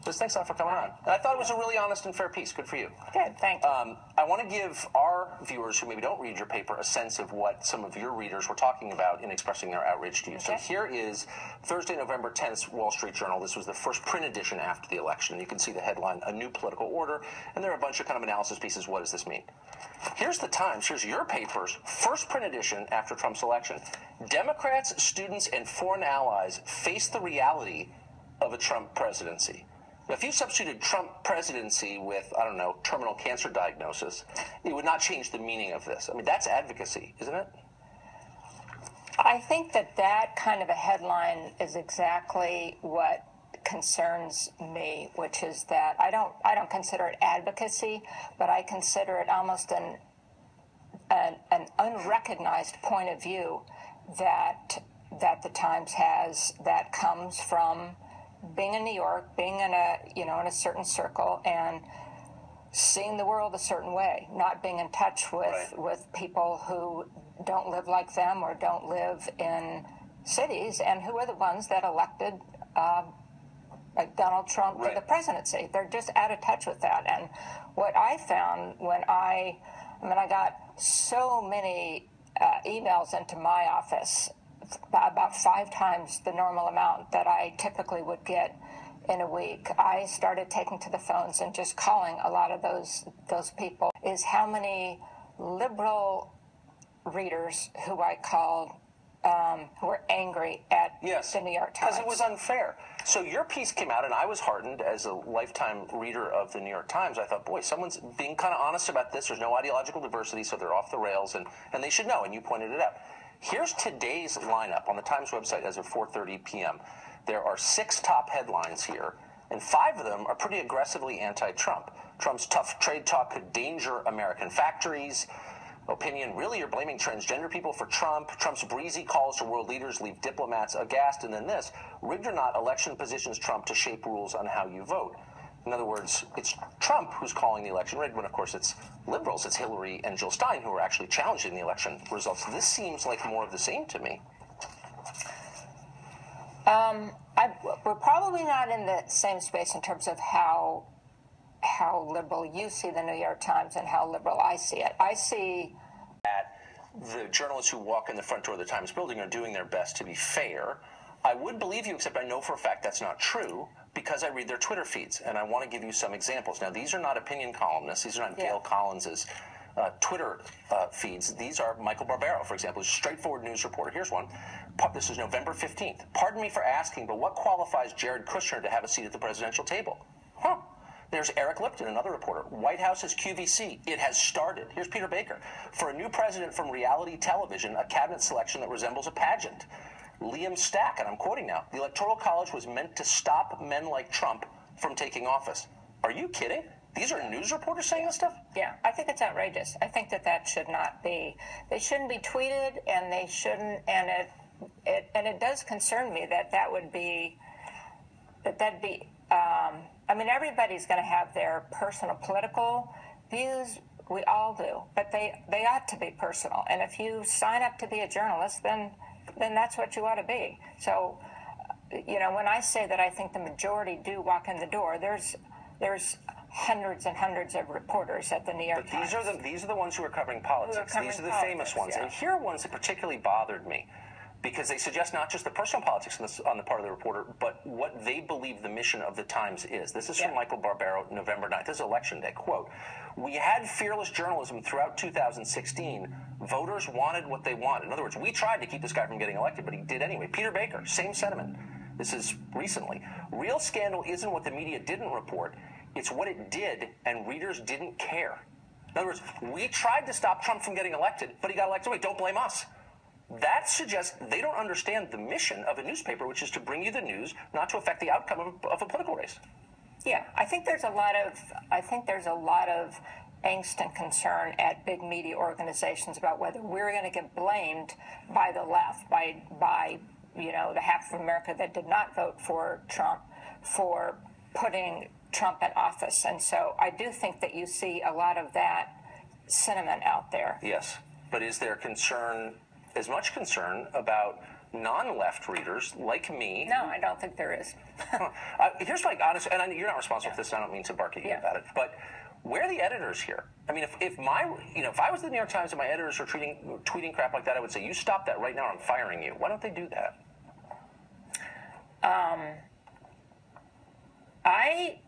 Liz, thanks a lot for coming on. And I thought it was a really honest and fair piece. Good for you. Good, thank you. I want to give our viewers who maybe don't read your paper a sense of what some of your readers were talking about in expressing their outrage to you. Okay. So here is Thursday, November 10th, Wall Street Journal. This was the first print edition after the election. You can see the headline, A New Political Order, and there are a bunch of kind of analysis pieces. What does this mean? Here's the Times. Here's your paper's first print edition after Trump's election. Democrats, students, and foreign allies face the reality of a Trump presidency. Now, if you substituted Trump presidency with, I don't know, terminal cancer diagnosis, it would not change the meaning of this. I mean, that's advocacy, isn't it? I think that kind of a headline is exactly what concerns me, which is that I don't consider it advocacy, but I consider it almost an unrecognized point of view that the Times has that comes from being in New York, being in a certain circle, and seeing the world a certain way, not being in touch with people who don't live like them or don't live in cities, and who are the ones that elected like Donald Trump to the presidency. They're just out of touch with that. And what I found when I got so many emails into my office, about 5 times the normal amount that I typically would get in a week. I started taking to the phones and just calling a lot of those people. Is how many liberal readers who I called who were angry at the New York Times. Because it was unfair. So your piece came out, and I was heartened as a lifetime reader of the New York Times. I thought, boy, someone's being kind of honest about this. There's no ideological diversity, so they're off the rails, and they should know, and you pointed it out. Here's today's lineup on the Times website as of 4:30 p.m. There are 6 top headlines here, and 5 of them are pretty aggressively anti-Trump. Trump's tough trade talk could danger American factories. Opinion, really, you're blaming transgender people for Trump. Trump's breezy calls to world leaders leave diplomats aghast. And then this, rigged or not, election positions Trump to shape rules on how you vote. In other words, it's Trump who's calling the election rigged, when, of course, it's liberals. It's Hillary and Jill Stein who are actually challenging the election results. This seems like more of the same to me. We're probably not in the same space in terms of how liberal you see the New York Times and how liberal I see it. I see that the journalists who walk in the front door of the Times building are doing their best to be fair. I would believe you, except I know for a fact that's not true, because I read their Twitter feeds, and I want to give you some examples. Now, these are not opinion columnists. These are not Gail Collins's Twitter feeds. These are Michael Barbaro, for example, who's a straightforward news reporter. Here's one. This is November 15th. Pardon me for asking, but what qualifies Jared Kushner to have a seat at the presidential table? Huh. There's Eric Lipton, another reporter. White House's QVC. It has started. Here's Peter Baker. For a new president from reality television, a cabinet selection that resembles a pageant. Liam Stack, and I'm quoting now, the Electoral College was meant to stop men like Trump from taking office. Are you kidding? These are news reporters saying this stuff? Yeah, I think it's outrageous. I think that should not be. They shouldn't be tweeted, and they shouldn't. And it does concern me that'd be. I mean, everybody's going to have their personal political views. We all do, but they ought to be personal. And if you sign up to be a journalist, then that's what you ought to be. So, when I say that I think the majority do walk in the door, there's hundreds and hundreds of reporters at the New York Times. But these are the ones who are covering politics. These are the famous ones. Yeah. And here are ones that particularly bothered me, because they suggest not just the personal politics on the part of the reporter, but what they believe the mission of the Times is. This is from Michael Barbaro, November 9th. This is Election Day. Quote, "We had fearless journalism throughout 2016. Voters wanted what they wanted." In other words, we tried to keep this guy from getting elected, but he did anyway. Peter Baker, same sentiment. This is recently. "Real scandal isn't what the media didn't report. It's what it did, and readers didn't care." In other words, we tried to stop Trump from getting elected, but he got elected anyway. Don't blame us. That suggests they don't understand the mission of a newspaper, which is to bring you the news, not to affect the outcome of a political race. Yeah, I think there's a lot of angst and concern at big media organizations about whether we're going to get blamed by the left, by the half of America that did not vote for Trump, for putting Trump in office. And so I do think that you see a lot of that sentiment out there. Yes, but is there as much concern about non-left readers like me. No, I don't think there is. Here's my honest, and you're not responsible for this, and I don't mean to bark at you about it, but where are the editors here? I mean, if I was the New York Times and my editors were tweeting crap like that, I would say, you stop that right now, or I'm firing you. Why don't they do that? I